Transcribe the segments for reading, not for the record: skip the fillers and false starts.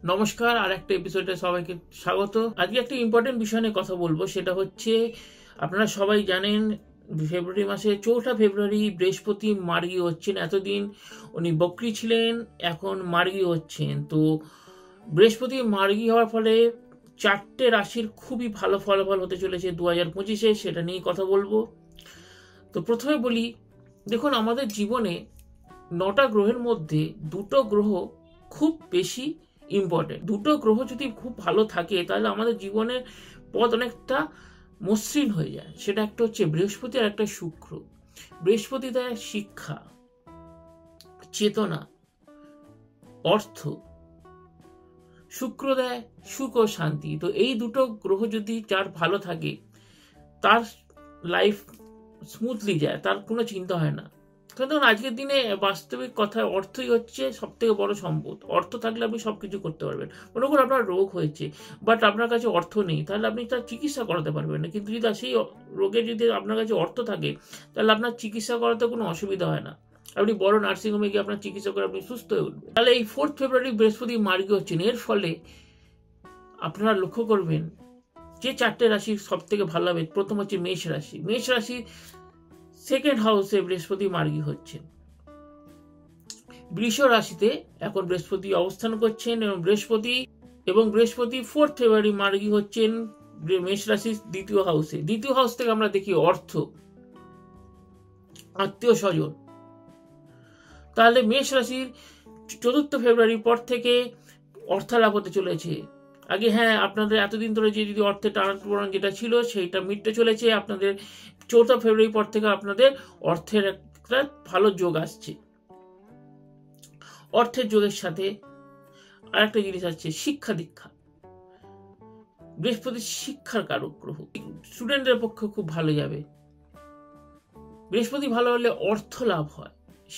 নমস্কার, আর একটা এপিসোডে সবাইকে স্বাগত। আজকে একটা ইম্পর্টেন্ট বিষয় নিয়ে কথা বলবো, সেটা হচ্ছে আপনারা সবাই জানেন ফেব্রুয়ারি মাসে 4 ফেব্রুয়ারি বৃহস্পতি মার্গী হচ্ছেন। এতদিন উনি বকরি ছিলেন, এখন মার্গী হচ্ছেন। তো বৃহস্পতি মার্গী হওয়ার ফলে 4টে রাশির খুবই ভালো ফলাফল হতে চলেছে 2025-এ, সেটা নিয়েই কথা বলবো। তো প্রথমে বলি, দেখুন আমাদের জীবনে 9টা গ্রহের মধ্যে 2টো গ্রহ খুব বেশি ইম্পর্টেন্ট। 2টো গ্রহ যদি খুব ভালো থাকে তাহলে আমাদের জীবনের পথ অনেকটা মসৃণ হয়ে যায়। সেটা একটা হচ্ছে বৃহস্পতি আর একটা শুক্র। বৃহস্পতি দেয় শিক্ষা, চেতনা, অর্থ। শুক্র দেয় সুখ ও শান্তি। তো এই 2টো গ্রহ যদি যার ভালো থাকে তার লাইফ স্মুথলি যায়, তার কোনো চিন্তা হয় না। কারণ আজকের দিনে বাস্তবিক কথা, অর্থই হচ্ছে সব থেকে বড় সম্পদ। অর্থ থাকলে আপনি সবকিছু করতে পারবেন। মনে করুন আপনার রোগ হয়েছে, বাট আপনার কাছে অর্থ নেই, তাহলে আপনি তার চিকিৎসা করাতে পারবেন না। কিন্তু যদি সেই রোগের যদি আপনার কাছে অর্থ থাকে, তাহলে আপনার চিকিৎসা করাতে কোনো অসুবিধা হয় না। আপনি বড় নার্সিংহোমে গিয়ে আপনার চিকিৎসা করে আপনি সুস্থ হয়ে উঠবেন। তাহলে এই 4 ফেব্রুয়ারি বৃহস্পতি মার্গী হচ্ছেন। এর ফলে আপনারা লক্ষ্য করবেন যে 4টে রাশি সব থেকে ভালো হবে। প্রথম হচ্ছে মেষ রাশি। মেষ রাশি সেকেন্ড হাউসে বৃহস্পতি মার্গী হচ্ছেন। বৃষ রাশিতে এখন বৃহস্পতি অবস্থান করছেন এবং বৃহস্পতি 4 ফেব্রুয়ারি মার্গী হচ্ছেন মেষ রাশির দ্বিতীয় হাউসে। দ্বিতীয় হাউস থেকে আমরা দেখি অর্থ, আত্মীয় স্বজন। তাহলে মেষ রাশির 4 ফেব্রুয়ারির পর থেকে অর্থালাভ হতে চলেছে। আগে হ্যাঁ, আপনাদের এতদিন ধরে যে যদি অর্থের টানাপোড়েন যেটা ছিল সেইটা মিটতে চলেছে। আপনাদের 4 ফেব্রুয়ারি পর থেকে আপনাদের অর্থের একটা ভালো যোগ আসছে। অর্থের যোগের সাথে আরেকটা জিনিস আছে, শিক্ষা দীক্ষা। বৃহস্পতি শিক্ষার কারক গ্রহ, স্টুডেন্টের পক্ষে খুব ভালো যাবে। বৃহস্পতি ভালো হলে অর্থ লাভ হয়,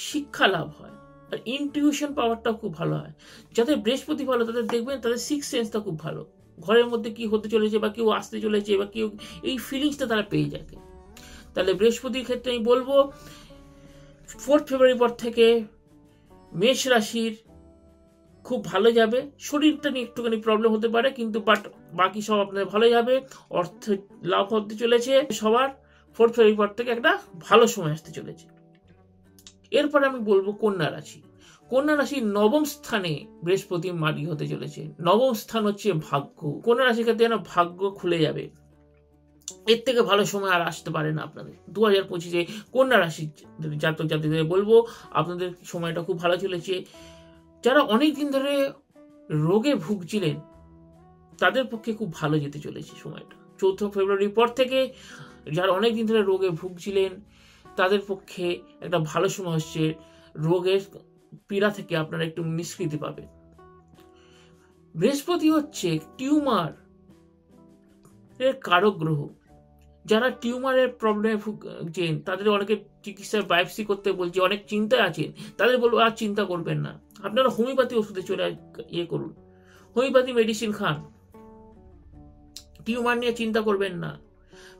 শিক্ষা লাভ হয়, আর ইনটিউশন পাওয়ারটাও খুব ভালো হয়। যাদের বৃহস্পতি ভালো তাদের দেখবেন তাদের সিক্স সেন্সটা খুব ভালো। ঘরের মধ্যে কি হতে চলেছে বা কেউ আসতে চলেছে বা কেউ, এই ফিলিংসটা তারা পেয়ে যায়। তাহলে বৃহস্পতির ক্ষেত্রে আমি বলবো 4 ফেব্রুয়ারি পর থেকে মেষ রাশির খুব ভালো যাবে। শরীরটা নিয়ে একটুখানি প্রবলেম হতে পারে, কিন্তু বাকি সব আপনাদের ভালো যাবে। অর্থ লাভ হতে চলেছে সবার। 4 ফেব্রুয়ারি পর থেকে একটা ভালো সময় আসতে চলেছে। এরপর আমি বলবো কন্যা রাশি। কন্যা রাশির 9ম স্থানে বৃহস্পতি মার্গী হতে চলেছে। 9ম স্থান হচ্ছে ভাগ্য। কন্যা রাশির ক্ষেত্রে যেন ভাগ্য খুলে যাবে। এর থেকে ভালো সময় আর আসতে পারে না আপনাদের। 2025-এ কন্যা রাশির জাতক জাতিদের বলবো আপনাদের সময়টা খুব ভালো চলেছে। যারা অনেকদিন ধরে রোগে ভুগছিলেন তাদের পক্ষে খুব ভালো যেতে চলেছে সময়টা। 4 ফেব্রুয়ারির পর থেকে যারা অনেকদিন ধরে রোগে ভুগছিলেন তাদের পক্ষে একটা ভালো সময় হচ্ছে। রোগের পীড়া থেকে আপনারা একটু নিষ্কৃতি পাবেন। বৃহস্পতি হচ্ছে টিউমার এর কারক গ্রহ। যারা টিউমারের প্রবলেমে ভুগছেন তাদের অনেকে চিকিৎসার বায়োপসি করতে বলছে, অনেক চিন্তায় আছেন, তাদের বলবো আর চিন্তা করবেন না। আপনারা হোমিওপ্যাথি ওষুধে চলে করুন, হোমিওপ্যাথি মেডিসিন খান, টিউমার নিয়ে চিন্তা করবেন না।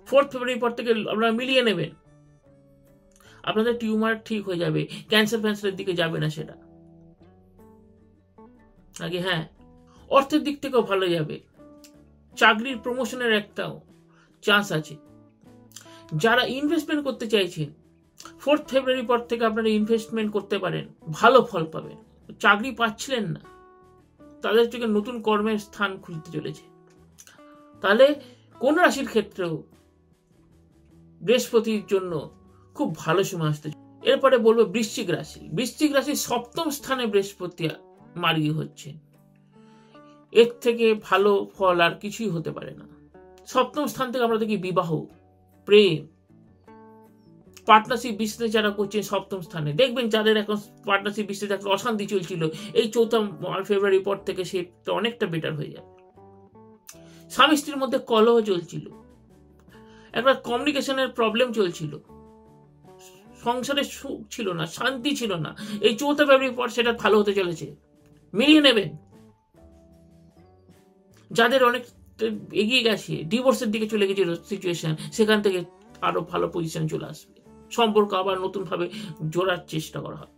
4 ফেব্রুয়ারি পর থেকে আপনারা মিলিয়ে নেবেন, আপনাদের টিউমার ঠিক হয়ে যাবে। ক্যান্সারের দিকে যাবে না সেটা। আগে হ্যাঁ, অর্থের দিক থেকেও ভালো যাবে। চাকরির প্রমোশনের একটা চান্স আছে। যারা ইনভেস্টমেন্ট করতে চাইছেন 4 ফেব্রুয়ারি পর থেকে আপনারা ইনভেস্টমেন্ট করতে পারেন, ভালো ফল পাবেন। চাকরি পাচ্ছিলেন না, তাদের থেকে নতুন কর্মের স্থান খুলতে চলেছে। তাহলে কোন রাশির ক্ষেত্রেও বৃহস্পতির জন্য খুব ভালো সময় আসতে। এরপরে বলবো বৃশ্চিক রাশি। বৃশ্চিক রাশির 7ম স্থানে বৃহস্পতি মার্গী হচ্ছে। এর থেকে ভালো ফল আর কিছুই হতে পারে না। 7ম স্থান থেকে আমরা দেখি বিবাহ, প্রেম, পার্টনারশিপ বিজনেস যারা করছেন 7ম স্থানে। দেখবেন যাদের এখন পার্টনারশিপ বিজনেস একটা অশান্তি চলছিল, এই 4 ফেব্রুয়ারি পর থেকে সেটা অনেকটা বেটার হয়ে যাবে। স্বামী স্ত্রীর মধ্যে কলহ চলছিল, একটা কমিউনিকেশনের প্রবলেম চলছিল, সংসারে সুখ ছিল না, শান্তি ছিল না, এই 4 ফেব্রুয়ারি পর সেটা ভালো হতে চলেছে। মিলিয়ে নেবেন। যাদের অনেক এগিয়ে গেছে, ডিভোর্সের দিকে চলে গেছিল সিচুয়েশন, সেখান থেকে আরো ভালো পজিশন চলে আসবে। সম্পর্ক আবার নতুন ভাবে জোড়ার চেষ্টা করা হবে।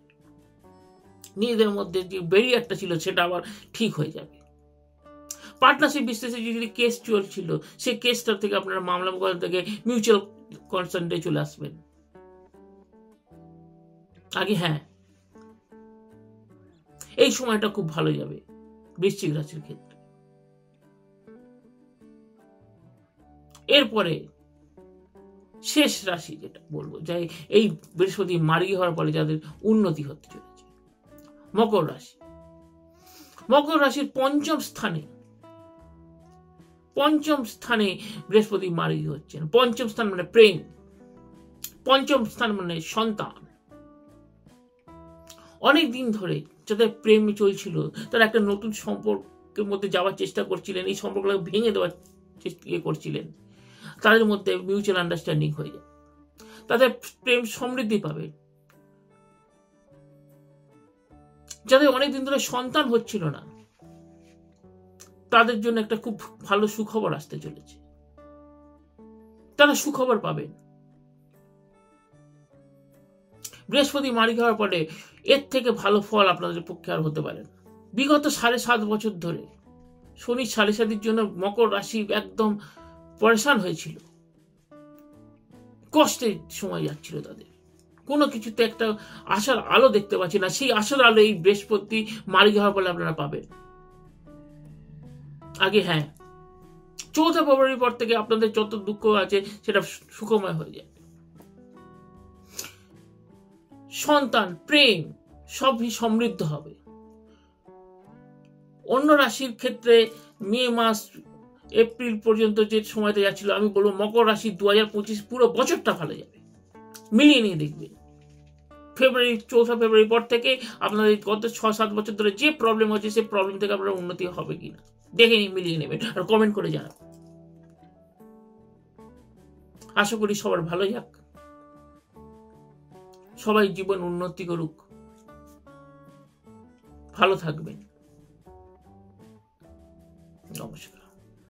নিজেদের মধ্যে যে ব্যারিয়ারটা ছিল সেটা আবার ঠিক হয়ে যাবে। পার্টনারশিপ বিজনেসে যদি কেস চলছিল, সেই কেসটা থেকে আপনারা মামলা মোকদ্দমা থেকে মিউচুয়াল কনসেন্টে চলে আসবেন। আগে হ্যাঁ, এই সময়টা খুব ভালো যাবে বৃশ্চিক রাশির ক্ষেত্রে। এরপরে শেষ রাশি যেটা বলবো, যাই এই বৃহস্পতি মার্গী হওয়ার পরে যাদের উন্নতি হতে চলেছে, মকর রাশি। মকর রাশির পঞ্চম স্থানে বৃহস্পতি মার্গী হচ্ছেন। পঞ্চম স্থান মানে প্রেম, পঞ্চম স্থান মানে সন্তান। অনেক দিন ধরে যাদের প্রেম চলছিল, তারা একটা নতুন সম্পর্কের মধ্যে যাওয়ার চেষ্টা করছিলেন, এই সম্পর্কটাকে ভেঙে দেওয়ার করছিলেন, তাদের মধ্যে মিউচুয়াল আন্ডারস্ট্যান্ডিং হয়ে যায়, তাদের প্রেম সমৃদ্ধি পাবে। যাদের অনেকদিন ধরে সন্তান হচ্ছিল না, তাদের জন্য একটা খুব ভালো সুখবর আসতে চলেছে, তারা সুখবর পাবেন। বৃহস্পতি মার্গী হওয়ার পরে এর থেকে ভালো ফল আপনাদের পক্ষে আর হতে পারে না। বিগত 7.5 বছর ধরে শনি 7.5 জন্য মকর রাশি একদম পরেশান হয়েছিল, কষ্টের সময় যাচ্ছিল তাদের, কোনো কিছুতে একটা আশার আলো দেখতে পাচ্ছি না। সেই আশার আলো এই বৃহস্পতি মার্গী হওয়ার ফলে আপনারা পাবেন। আগে হ্যাঁ, 4 ফেব্রুয়ারির পর থেকে আপনাদের যত দুঃখ আছে সেটা সুখময় হয়ে যায়। সন্তান, প্রেম সবই সমৃদ্ধ হবে। অন্য রাশির ক্ষেত্রে মে মাস এপ্রিল পর্যন্ত যে সময়টা যাচ্ছিল, আমি বলবো মকর রাশি 2025 পুরো বছরটা ভালো যাবে, মিলিয়ে নিয়ে দেখবেন। 4 ফেব্রুয়ারি পর থেকে আপনাদের গত 6-7 বছর ধরে যে প্রবলেম হচ্ছে, সেই প্রবলেম থেকে আপনার উন্নতি হবে কিনা দেখে নিয়ে মিলিয়ে নেবেন, আর কমেন্ট করে জানাবেন। আশা করি সবার ভালো যাক, সবাই জীবন উন্নতি করুক, ভালো থাকবেন। নমস্কার।